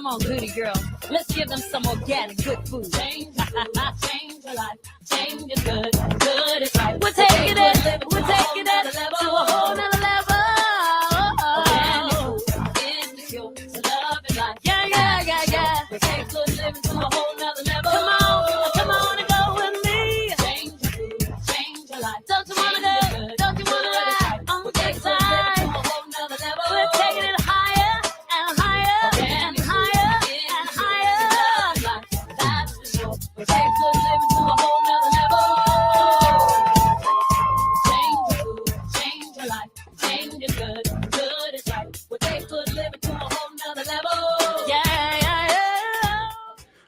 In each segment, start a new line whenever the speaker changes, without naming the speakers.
Come on, goody girl. Let's give them some organic good food. Change your life. Change is good. Good is right. We'll take it to a whole nother level. Organic food is the cure to love and life. Yeah. We'll take good living to a whole nother level. Come on and go with me. Change your food. Change your life. Don't you wanna go? Don't you wanna ride on the good side? To a whole nother level. We're taking it higher and higher and higher and higher. That's for sure. We'll take good living to a whole nother level. Change your food. Change your life. Change is good. Good is right. We'll take good living to a whole nother level. Yeah.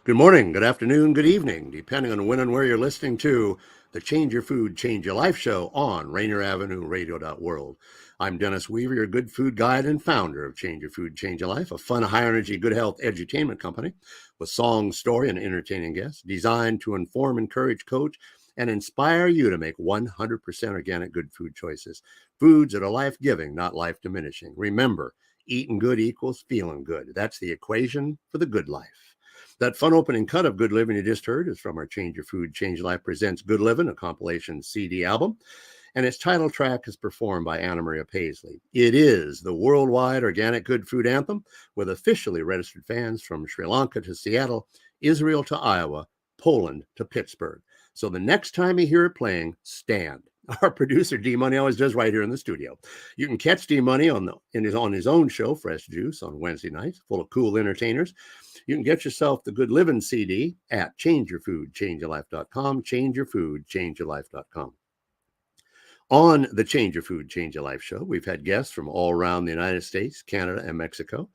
Good morning, good afternoon, good evening, depending on when and where you're listening to the Change Your Food, Change Your Life show on Rainier Avenue Radio.world. I'm Dennis Weaver, your good food guide and founder of Change Your Food, Change Your Life, a fun, high-energy, good health edutainment company with song, story, and entertaining guests designed to inform, encourage, coach, and inspire you to make 100% organic good food choices. Foods that are life-giving, not life-diminishing. Remember, eating good equals feeling good. That's the equation for the good life. That fun opening cut of Good Living you just heard is from our Change Your Food, Change Your Life Presents Good Living, a compilation CD album. And its title track is performed by Anna Maria Paisley. It is the worldwide organic good food anthem with officially registered fans from Sri Lanka to Seattle, Israel to Iowa, Poland to Pittsburgh. So the next time you hear it playing, stand. Our producer, D-Money, always does right here in the studio. You can catch D-Money on his own show, Fresh Juice, on Wednesday nights, full of cool entertainers. You can get yourself the Good Living CD at changeyourfoodchangeyourlife.com, changeyourfoodchangeyourlife.com. On the Change Your Food, Change Your Life show, we've had guests from all around the United States, Canada, and Mexico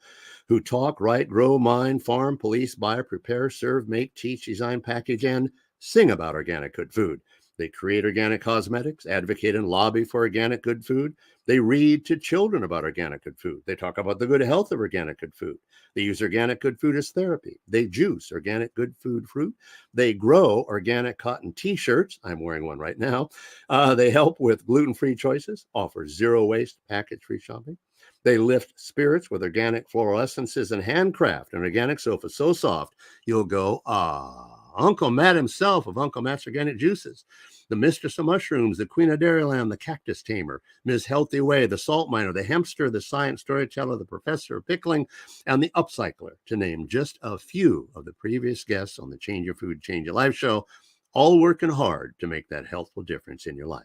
who talk, write, grow, mine, farm, police, buy, prepare, serve, make, teach, design, package, and sing about organic good food. They create organic cosmetics, advocate and lobby for organic good food. They read to children about organic good food. They talk about the good health of organic good food. They use organic good food as therapy. They juice organic good food fruit. They grow organic cotton t-shirts. I'm wearing one right now. They help with gluten-free choices, offer zero waste package-free shopping. They lift spirits with organic floral essences and handcraft an organic sofa so soft you'll go, ah. Uncle Matt himself of Uncle Matt's Organic Juices, the Mistress of Mushrooms, the Queen of Dairyland, the Cactus Tamer, Ms. Healthy Way, the Salt Miner, the Hempster, the Science Storyteller, the Professor of Pickling, and the Upcycler, to name just a few of the previous guests on the Change Your Food, Change Your Life show, all working hard to make that healthful difference in your life.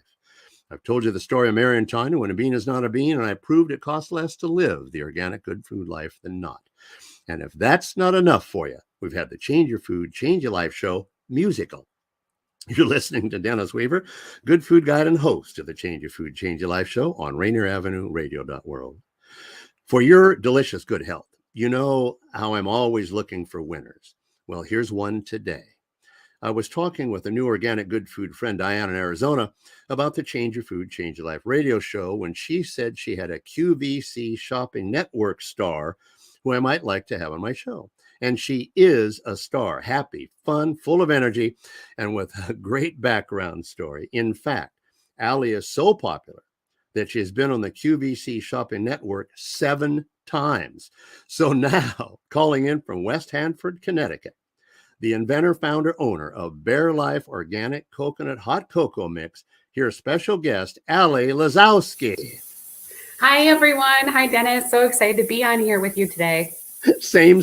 I've told you the story of Mary and China when a bean is not a bean, and I proved it costs less to live the organic good food life than not. And if that's not enough for you, we've had the Change Your Food, Change Your Life show musical. You're listening to Dennis Weaver, good food guide and host of the Change Your Food, Change Your Life show on Rainier Avenue Radio.world. For your delicious good health, you know how I'm always looking for winners. Well, here's one today. I was talking with a new organic good food friend, Diane, in Arizona, about the Change Your Food, Change Your Life radio show when she said she had a QVC shopping network star who I might like to have on my show. And she is a star, happy, fun, full of energy, and with a great background story. In fact, Allie is so popular that she has been on the QVC shopping network 7 times. So now, calling in from West Hanford, Connecticut, the inventor, founder, owner of Bare Life Organic Coconut Hot Cocoa Mix, here's special guest, Allie Lazowski.
Hi, everyone. Hi, Dennis. So excited to be on here with you today.
Same.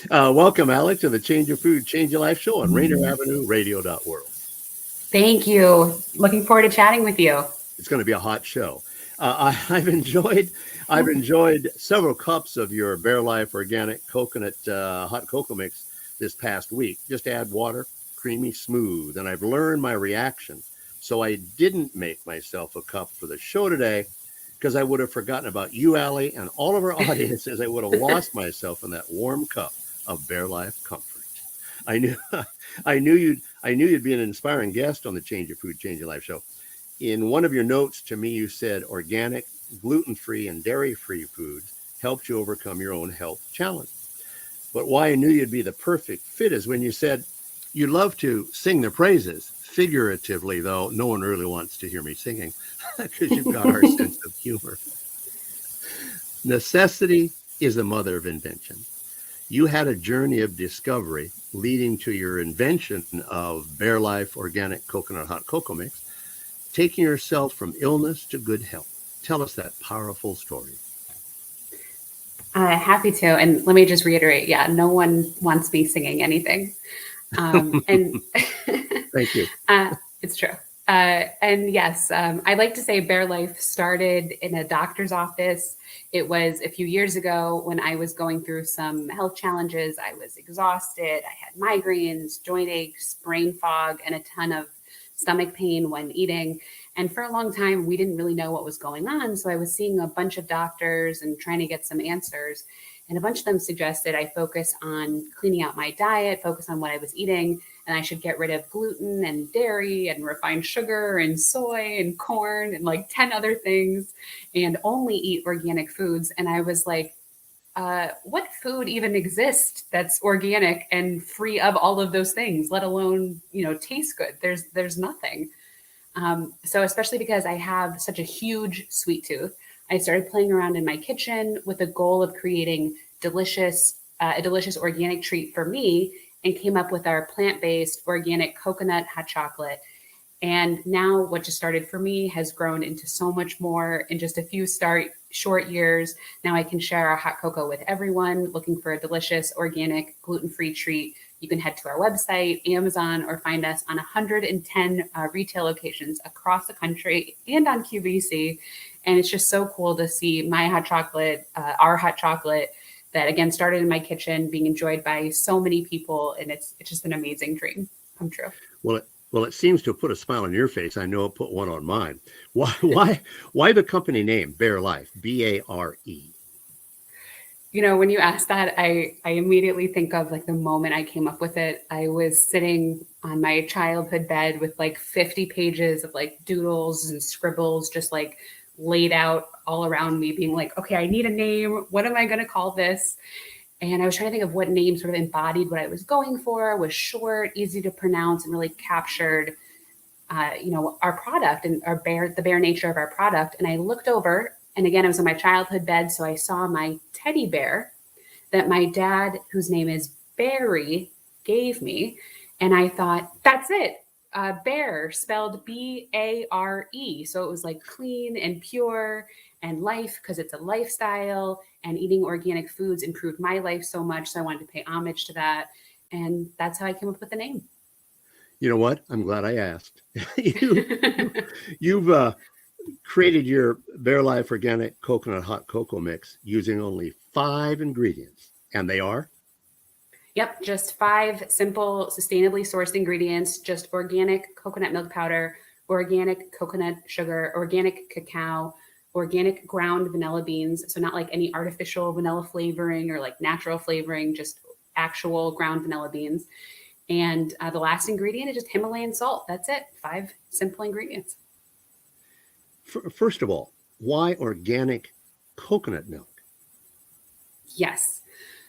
Welcome, Allie, to the Change Your Food, Change Your Life show on Rainier Avenue Radio.world.
Thank you. Looking forward to chatting with you.
It's going to be a hot show. I've enjoyed several cups of your Bare Life Organic Coconut Hot Cocoa Mix this past week. Just add water, creamy, smooth, and I've learned my reaction. So I didn't make myself a cup for the show today, because I would have forgotten about you, Allie, and all of our audiences. I would have lost myself in that warm cup of Bare Life comfort. I knew you'd be an inspiring guest on the Change Your Food, Change Your Life show. In one of your notes to me, you said organic, gluten-free, and dairy-free foods helped you overcome your own health challenge. But why I knew you'd be the perfect fit is when you said you love to sing the praises. Figuratively, though, no one really wants to hear me singing because you've got our sense of humor. Necessity is the mother of invention. You had a journey of discovery leading to your invention of Bear Life Organic Coconut Hot Cocoa Mix, taking yourself from illness to good health. Tell us that powerful story.
Happy to. And let me just reiterate, yeah, no one wants me singing anything. And
Thank you.
It's true. And yes, I like to say Bear Life started in a doctor's office. It was a few years ago when I was going through some health challenges. I was exhausted. I had migraines, joint aches, brain fog, and a ton of stomach pain when eating. And for a long time, we didn't really know what was going on. So I was seeing a bunch of doctors and trying to get some answers. And a bunch of them suggested I focus on cleaning out my diet, focus on what I was eating, and I should get rid of gluten and dairy and refined sugar and soy and corn and like 10 other things and only eat organic foods. And I was like, what food even exists that's organic and free of all of those things, let alone, taste good? There's nothing. So especially because I have such a huge sweet tooth, I started playing around in my kitchen with the goal of creating a delicious organic treat for me, and came up with our plant-based organic coconut hot chocolate. And now what just started for me has grown into so much more in just a few short years. Now I can share our hot cocoa with everyone looking for a delicious, organic, gluten-free treat. You can head to our website, Amazon, or find us on 110 retail locations across the country and on QVC. And it's just so cool to see my hot chocolate, our hot chocolate, that again started in my kitchen, being enjoyed by so many people, and it's just an amazing dream come true.
Well, it seems to put a smile on your face. I know it put one on mine. Why the company name Bear Life, BARE?
When you ask that, I immediately think of like the moment I came up with it. I was sitting on my childhood bed with like 50 pages of like doodles and scribbles just like laid out all around me, being like, okay, I need a name. What am I going to call this? And I was trying to think of what name sort of embodied what I was going for, was short, easy to pronounce, and really captured, our product and the bare nature of our product. And I looked over, and again, I was on my childhood bed, so I saw my teddy bear that my dad, whose name is Barry, gave me. And I thought, that's it. Bear, spelled BARE. So it was like clean and pure and life, because it's a lifestyle, and eating organic foods improved my life so much. So I wanted to pay homage to that. And that's how I came up with the name.
You know what? I'm glad I asked. You've created your Bear Life Organic Coconut Hot Cocoa Mix using only 5 ingredients. And they are?
Yep, just 5 simple, sustainably sourced ingredients, just organic coconut milk powder, organic coconut sugar, organic cacao, organic ground vanilla beans. So not like any artificial vanilla flavoring or like natural flavoring, just actual ground vanilla beans. And the last ingredient is just Himalayan salt. That's it. 5 simple ingredients.
First of all, why organic coconut milk?
Yes.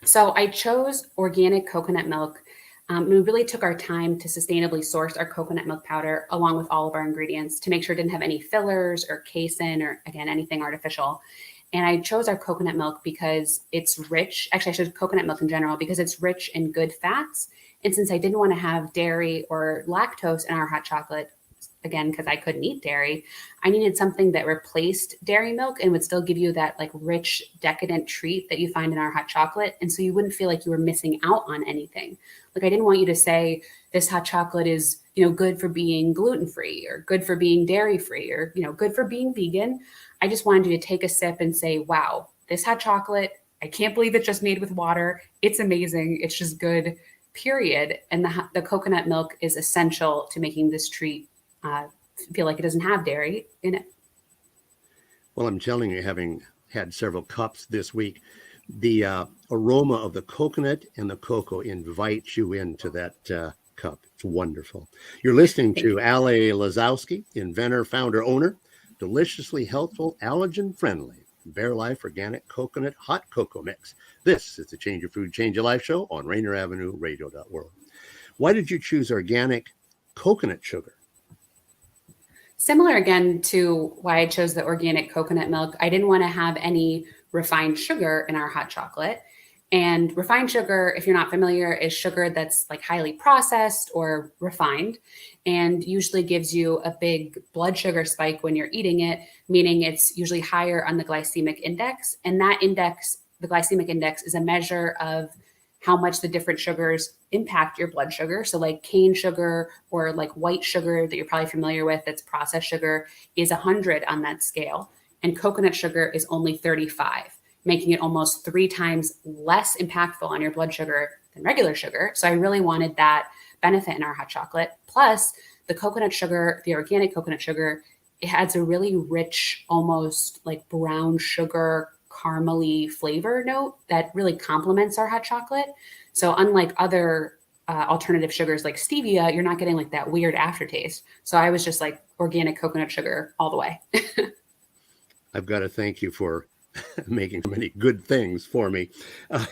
So I chose organic coconut milk. We really took our time to sustainably source our coconut milk powder along with all of our ingredients to make sure it didn't have any fillers or casein or, again, anything artificial. And I chose our coconut milk because it's rich. Actually, I chose coconut milk in general because it's rich in good fats. And since I didn't want to have dairy or lactose in our hot chocolate, again, because I couldn't eat dairy, I needed something that replaced dairy milk and would still give you that like rich, decadent treat that you find in our hot chocolate. And so you wouldn't feel like you were missing out on anything. Like I didn't want you to say this hot chocolate is, good for being gluten-free or good for being dairy-free or, good for being vegan. I just wanted you to take a sip and say, wow, this hot chocolate, I can't believe it's just made with water. It's amazing. It's just good, period. And the coconut milk is essential to making this treat feel like it doesn't have dairy in it.
Well, I'm telling you, having had several cups this week, the aroma of the coconut and the cocoa invites you into that cup. It's wonderful. You're listening to Ale Lazowski, inventor, founder, owner, deliciously healthful, allergen-friendly Bear Life Organic Coconut Hot Cocoa Mix. This is the Change Your Food, Change Your Life show on Rainier Avenue Radio World. Why did you choose organic coconut sugar?
Similar again to why I chose the organic coconut milk. I didn't want to have any refined sugar in our hot chocolate. And refined sugar, if you're not familiar, is sugar that's like highly processed or refined and usually gives you a big blood sugar spike when you're eating it, meaning it's usually higher on the glycemic index. And that index, the glycemic index, is a measure of how much the different sugars impact your blood sugar. So like cane sugar or like white sugar that you're probably familiar with, that's processed sugar, is 100 on that scale. And coconut sugar is only 35, making it almost 3 times less impactful on your blood sugar than regular sugar. So I really wanted that benefit in our hot chocolate. Plus the coconut sugar, the organic coconut sugar, it adds a really rich, almost like brown sugar, caramely flavor note that really complements our hot chocolate. So unlike other alternative sugars like stevia, you're not getting like that weird aftertaste. So I was just like organic coconut sugar all the way.
I've got to thank you for making so many good things for me.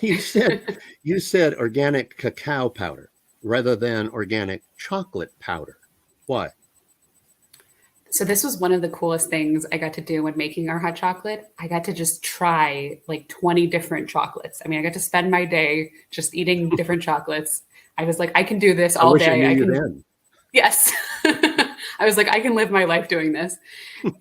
You said organic cacao powder rather than organic chocolate powder. Why?
So this was one of the coolest things I got to do when making our hot chocolate. I got to just try like 20 different chocolates. I mean, I got to spend my day just eating different chocolates. I was like, I can do this all day.
I knew you then.
Yes. I was like, I can live my life doing this.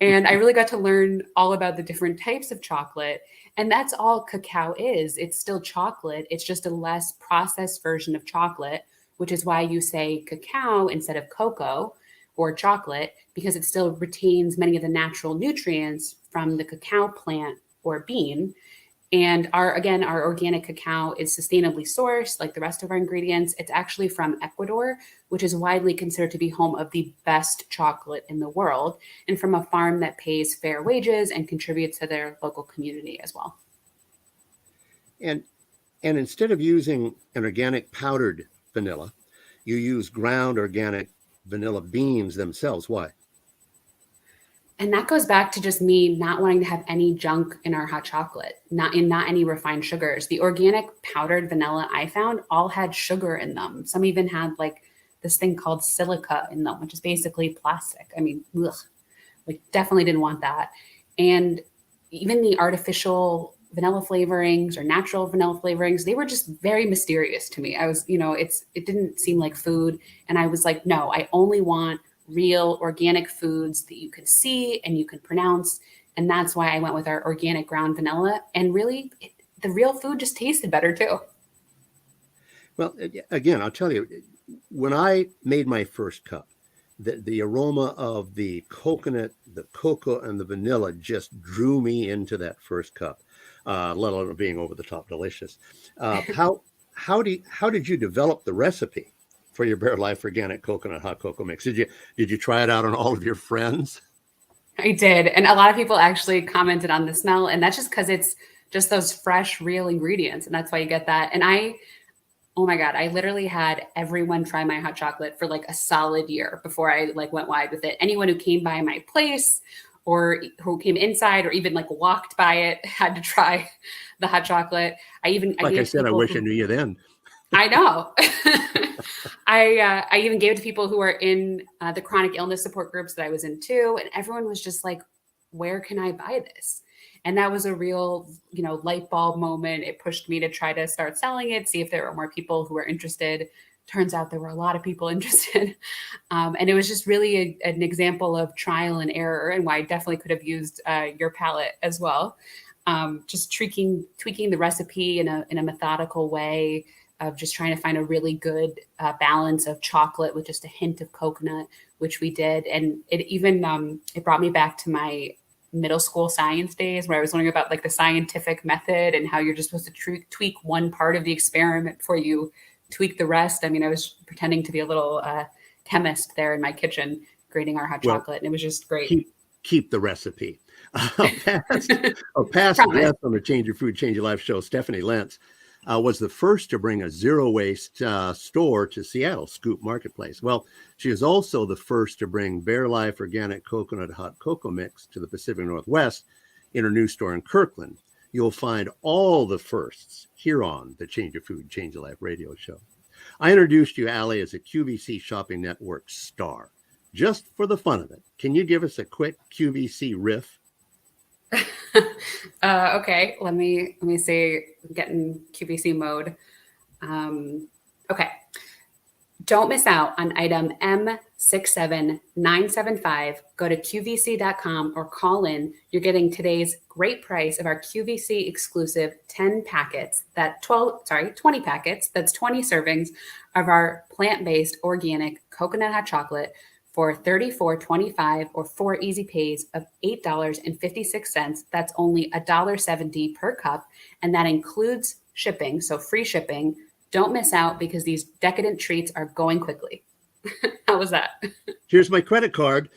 And I really got to learn all about the different types of chocolate. And that's all cacao is. It's still chocolate. It's just a less processed version of chocolate, which is why you say cacao instead of cocoa or chocolate, because it still retains many of the natural nutrients from the cacao plant or bean. And our organic cacao is sustainably sourced like the rest of our ingredients. It's actually from Ecuador, which is widely considered to be home of the best chocolate in the world, and from a farm that pays fair wages and contributes to their local community as well.
And instead of using an organic powdered vanilla, you use ground organic vanilla beans themselves. Why?
And that goes back to just me not wanting to have any junk in our hot chocolate, not any refined sugars. The organic powdered vanilla I found all had sugar in them. Some even had like this thing called silica in them, which is basically plastic. I mean, ugh, like definitely didn't want that. And even the artificial vanilla flavorings or natural vanilla flavorings, they were just very mysterious to me. I was, it didn't seem like food. And I was like, no, I only want real organic foods that you can see and you can pronounce. And that's why I went with our organic ground vanilla. And really, the real food just tasted better too.
Well, again, I'll tell you, when I made my first cup, the aroma of the coconut, the cocoa, and the vanilla just drew me into that first cup, let alone being over the top delicious. How did you develop the recipe for your Bare Life organic coconut hot cocoa mix? Did you try it out on all of your friends?
I did. And a lot of people actually commented on the smell, and that's just because it's just those fresh, real ingredients. And that's why you get that. And oh my God, I literally had everyone try my hot chocolate for like a solid year before I like went wide with it. Anyone who came by my place or who came inside or even like walked by it had to try the hot chocolate. I wish I knew you then.
I
know. I even gave it to people who are in the chronic illness support groups that I was in too. And everyone was just like, where can I buy this? And that was a real, light bulb moment. It pushed me to try to start selling it, see if there were more people who were interested. Turns out there were a lot of people interested. And it was just really an example of trial and error, and why I definitely could have used your palette as well. Just tweaking the recipe in a methodical way, of just trying to find a really good balance of chocolate with just a hint of coconut, which we did. And it even, it brought me back to my middle school science days, where I was learning about like the scientific method and how you're just supposed to tweak one part of the experiment before you tweak the rest. I mean, I was pretending to be a little chemist there in my kitchen, grading our hot chocolate. And it was just great.
Keep the recipe. A past guest on the Change Your Food, Change Your Life show, Stephanie Lentz, was the first to bring a zero waste store to Seattle, Scoop Marketplace. Well, she is also the first to bring Bare Life organic coconut hot cocoa mix to the Pacific Northwest in her new store in Kirkland. You'll find all the firsts here on the Change Your Food, Change Your Life radio show. I introduced you, Allie, as a QVC Shopping Network star. Just for the fun of it, can you give us a quick QVC riff?
Okay, let me see. Get in QVC mode. Okay. Don't miss out on item M67975. Go to QVC.com or call in. You're getting today's great price of our QVC exclusive 20 packets. That's 20 servings of our plant-based organic coconut hot chocolate for $34.25 or 4 easy pays of $8.56. That's only $1.70 per cup, and that includes shipping, so free shipping. Don't miss out because these decadent treats are going quickly. How was that?
Here's my credit card.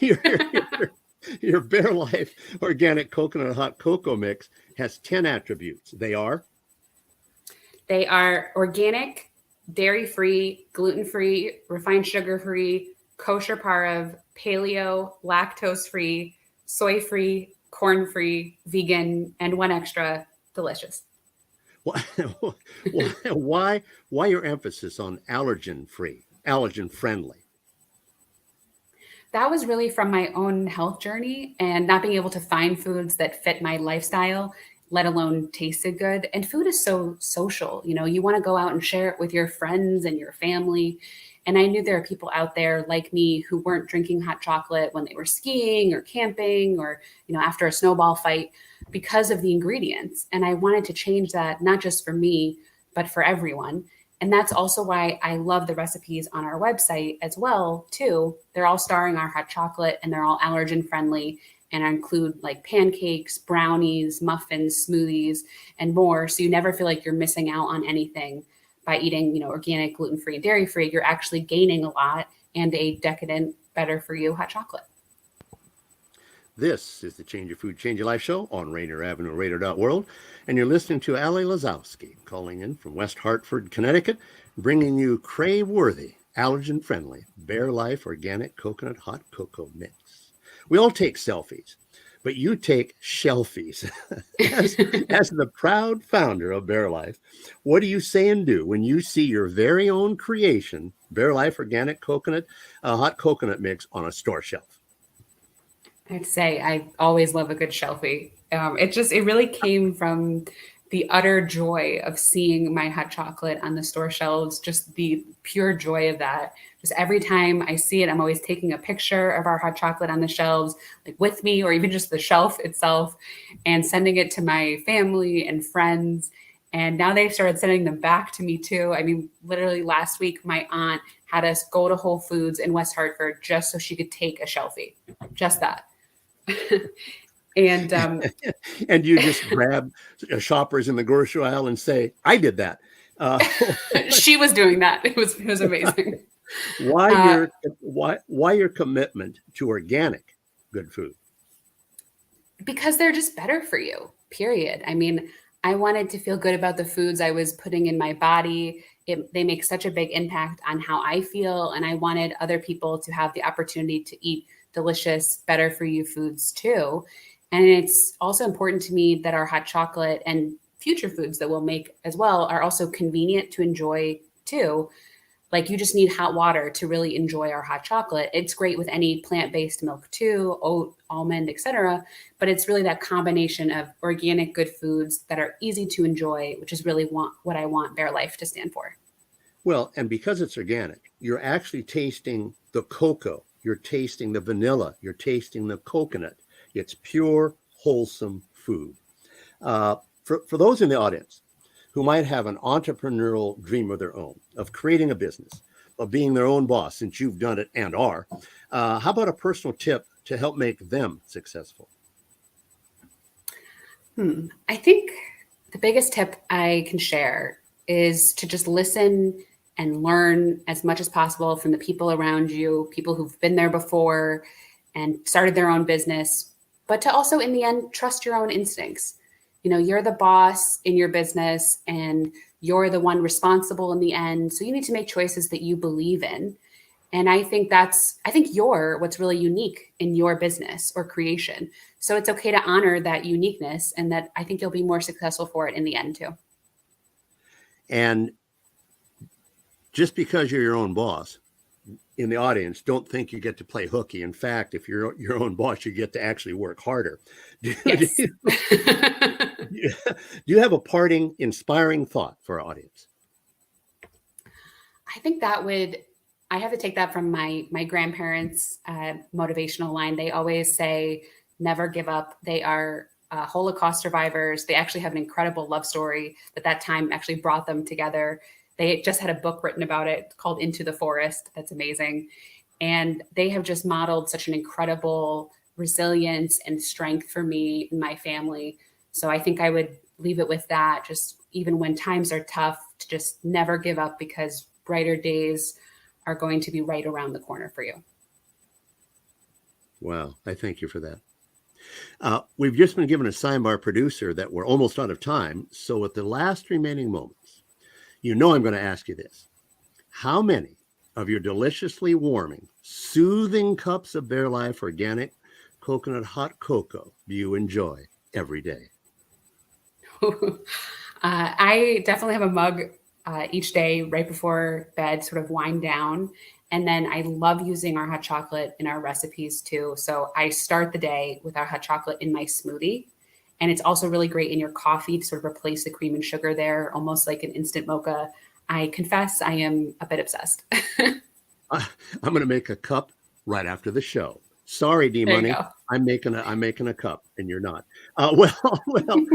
Your Bare Life organic coconut hot cocoa mix has 10 attributes. They are
organic, dairy-free, gluten-free, refined sugar-free, kosher parav, paleo, lactose-free, soy-free, corn-free, vegan, and one extra, delicious.
Why your emphasis on allergen-free, allergen-friendly?
That was really from my own health journey and not being able to find foods that fit my lifestyle, let alone tasted good. And food is so social. You know, you want to go out and share it with your friends and your family. And I knew there are people out there like me who weren't drinking hot chocolate when they were skiing or camping or, you know, after a snowball fight because of the ingredients. And I wanted to change that, not just for me, but for everyone. And that's also why I love the recipes on our website as well, too. They're all starring our hot chocolate and they're all allergen friendly and include like pancakes, brownies, muffins, smoothies, and more. So you never feel like you're missing out on anything by eating, you know, organic, gluten-free, and dairy-free. You're actually gaining a lot and a decadent, better for you hot chocolate.
This is the Change Your Food, Change Your Life show on Rainier Avenue Radio World, and you're listening to Ali Lazowski calling in from West Hartford, Connecticut, bringing you crave-worthy, allergen-friendly, Bare Life organic coconut hot cocoa mix. We all take selfies, but you take shelfies. as the proud founder of Bare Life, what do you say and do when you see your very own creation, Bare Life organic coconut hot coconut mix on a store shelf?
I'd say I always love a good shelfie. It really came from the utter joy of seeing my hot chocolate on the store shelves, just the pure joy of that. Just every time I see it, I'm always taking a picture of our hot chocolate on the shelves, like with me, or even just the shelf itself, and sending it to my family and friends. And now they've started sending them back to me too. I mean, literally last week, my aunt had us go to Whole Foods in West Hartford just so she could take a shelfie, just that. And
and you just grab shoppers in the grocery aisle and say, "I did that."
She was doing that. It was amazing.
Why your commitment to organic good food?
Because they're just better for you. Period. I mean, I wanted to feel good about the foods I was putting in my body. They make such a big impact on how I feel, and I wanted other people to have the opportunity to eat delicious, better for you foods too. And it's also important to me that our hot chocolate and future foods that we'll make as well are also convenient to enjoy too. Like you just need hot water to really enjoy our hot chocolate. It's great with any plant-based milk too, oat, almond, etc. But it's really that combination of organic good foods that are easy to enjoy, which is really what I want Bare Life to stand for.
Well, and because it's organic, you're actually tasting the cocoa. You're tasting the vanilla. You're tasting the coconut. It's pure, wholesome food. For those in the audience who might have an entrepreneurial dream of their own, of creating a business, of being their own boss, since you've done it and are, how about a personal tip to help make them successful?
I think the biggest tip I can share is to just listen and learn as much as possible from the people around you, people who've been there before and started their own business, but to also, in the end, trust your own instincts. You know, you're the boss in your business and you're the one responsible in the end. So you need to make choices that you believe in. And I think you're what's really unique in your business or creation. So it's okay to honor that uniqueness, and that I think you'll be more successful for it in the end too.
And just because you're your own boss in the audience, don't think you get to play hooky. In fact, if you're your own boss, you get to actually work harder.
Yes.
Do you have a parting, inspiring thought for our audience?
I think I have to take that from my grandparents' motivational line. They always say, never give up. They are Holocaust survivors. They actually have an incredible love story that time actually brought them together. They just had a book written about it called Into the Forest. That's amazing. And they have just modeled such an incredible resilience and strength for me and my family. So I think I would leave it with that. Just even when times are tough, to just never give up, because brighter days are going to be right around the corner for you.
Wow. I thank you for that. We've just been given a sign by our producer that we're almost out of time. So with the last remaining moments, I'm going to ask you this. How many of your deliciously warming, soothing cups of Bear Life organic coconut hot cocoa do you enjoy every day?
I definitely have a mug each day right before bed, sort of wind down. And then I love using our hot chocolate in our recipes too. So I start the day with our hot chocolate in my smoothie. And it's also really great in your coffee to sort of replace the cream and sugar there, almost like an instant mocha. I confess I am a bit obsessed.
I'm going to make a cup right after the show. Sorry, D Money. I'm making a cup, and you're not. Well, thank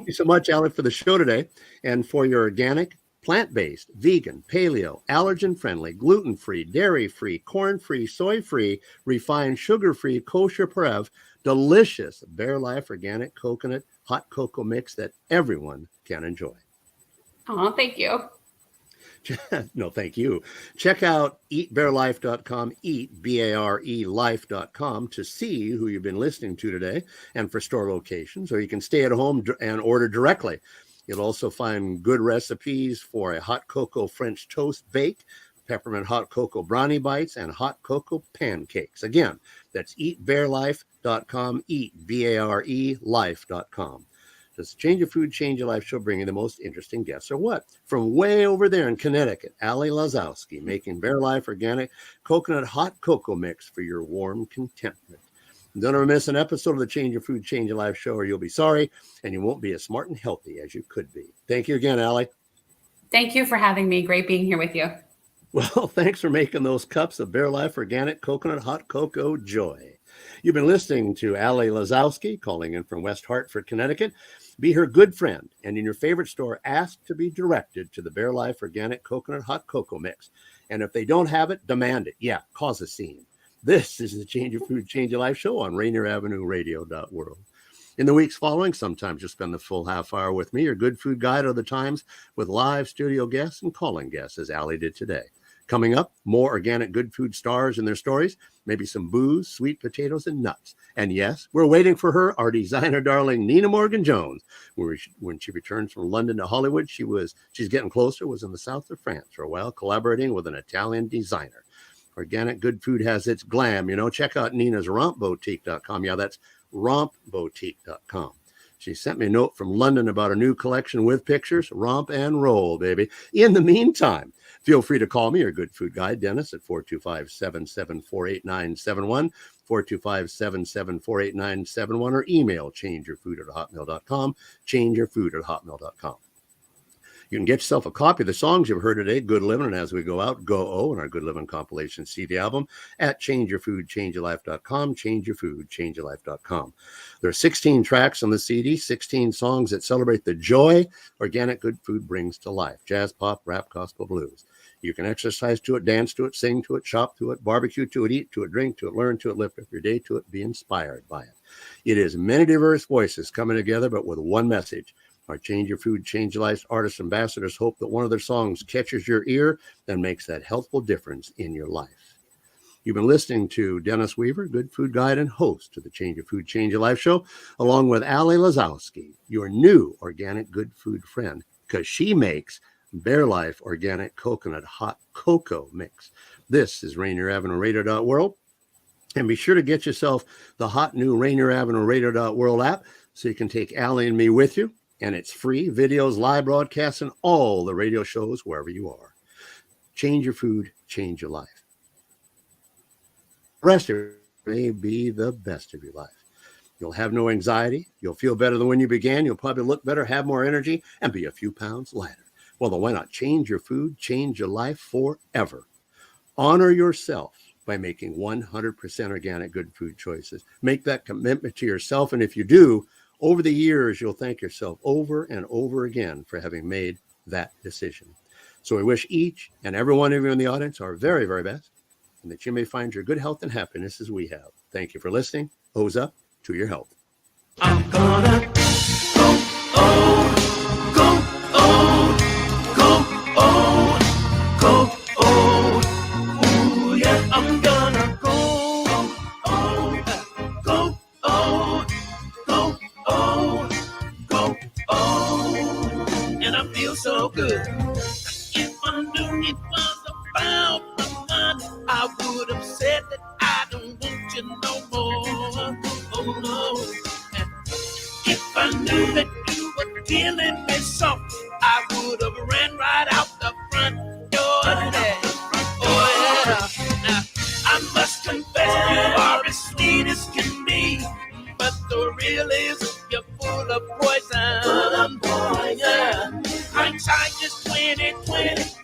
you so much, Alec, for the show today, and for your organic, plant-based, vegan, paleo, allergen-friendly, gluten-free, dairy-free, corn-free, soy-free, refined, sugar-free, kosher Parev, delicious Bear Life organic coconut hot cocoa mix that everyone can enjoy.
Oh, thank you.
No, thank you. Check out eatbearlife.com, eatbearelife.com to see who you've been listening to today and for store locations, or you can stay at home and order directly. You'll also find good recipes for a hot cocoa French toast bake, peppermint hot cocoa brownie bites, and hot cocoa pancakes. Again, that's eatbearlife.com, eatbearelife.com. Does Change Your Food, Change Your Life show bring you the most interesting guests or what? From way over there in Connecticut, Ali Lazowski, making Bear Life organic coconut hot cocoa mix for your warm contentment. Don't ever miss an episode of the Change Your Food, Change Your Life show, or you'll be sorry, and you won't be as smart and healthy as you could be. Thank you again, Ali.
Thank you for having me. Great being here with you.
Well, thanks for making those cups of Bear Life organic coconut hot cocoa joy. You've been listening to Ali Lazowski, calling in from West Hartford, Connecticut. Be her good friend, and in your favorite store, ask to be directed to the Bear Life organic coconut hot cocoa mix. And if they don't have it, demand it. Yeah, cause a scene. This is the Change Your Food, Change Your Life show on Rainier Avenue Radio.world. In the weeks following, sometimes you'll spend the full half hour with me, your good food guide of the times, with live studio guests and calling guests, as Ali did today. Coming up, more organic good food stars and their stories, maybe some booze, sweet potatoes, and nuts. And yes, we're waiting for her, our designer darling, Nina Morgan-Jones. When she returns from London to Hollywood, she's getting closer, was in the south of France for a while, collaborating with an Italian designer. Organic good food has its glam. Check out Nina's rompboutique.com. Yeah, that's rompboutique.com. She sent me a note from London about a new collection with pictures. Romp and roll, baby. In the meantime, feel free to call me, your good food guide, Dennis, at 425-774-8971, 425-774-8971, or email changeyourfood@hotmail.com, changeyourfood@hotmail.com. You can get yourself a copy of the songs you've heard today, Good Living, and As We Go Out, Go-O, and our Good Living compilation CD album at changeyourfoodchangeyourlife.com, changeyourfoodchangeyourlife.com. There are 16 tracks on the CD, 16 songs that celebrate the joy organic good food brings to life. Jazz, pop, rap, gospel, blues. You can exercise to it, dance to it, sing to it, shop to it, barbecue to it, eat to it, drink to it, learn to it, lift up your day to it, be inspired by it. It is many diverse voices coming together, but with one message. Our Change Your Food, Change Your Life artist ambassadors hope that one of their songs catches your ear and makes that helpful difference in your life. You've been listening to Dennis Weaver, good food guide and host to the Change Your Food, Change Your Life show, along with Ali Lazowski, your new organic good food friend, because she makes Bear Life organic coconut hot cocoa mix. This is Rainier Avenue Radio.world. And be sure to get yourself the hot new Rainier Avenue Radio.world app so you can take Ali and me with you. And it's free, videos, live broadcasts, and all the radio shows wherever you are. Change your food, change your life. rest of your may be the best of your life. You'll have no anxiety. You'll feel better than when you began. You'll probably look better, have more energy, and be a few pounds lighter. Well, then why not change your food, change your life forever? Honor yourself by making 100% organic good food choices. Make that commitment to yourself. And if you do, over the years, you'll thank yourself over and over again for having made that decision. So we wish each and every one of you in the audience our very, very best, and that you may find your good health and happiness as we have. Thank you for listening. O's up to your health.
I'm gonna go, ooh, yeah, I'm gonna and I feel so good. If I knew it was about the money, I would have said that I don't want you no more. Oh no. And if I knew that you were killing me soft, I would have ran right out the front door today. Oh yeah. Now I must confess you are as sweet as can be, but the real is you're full of poison. Full of poison. Yeah. Hindsight is 20/20.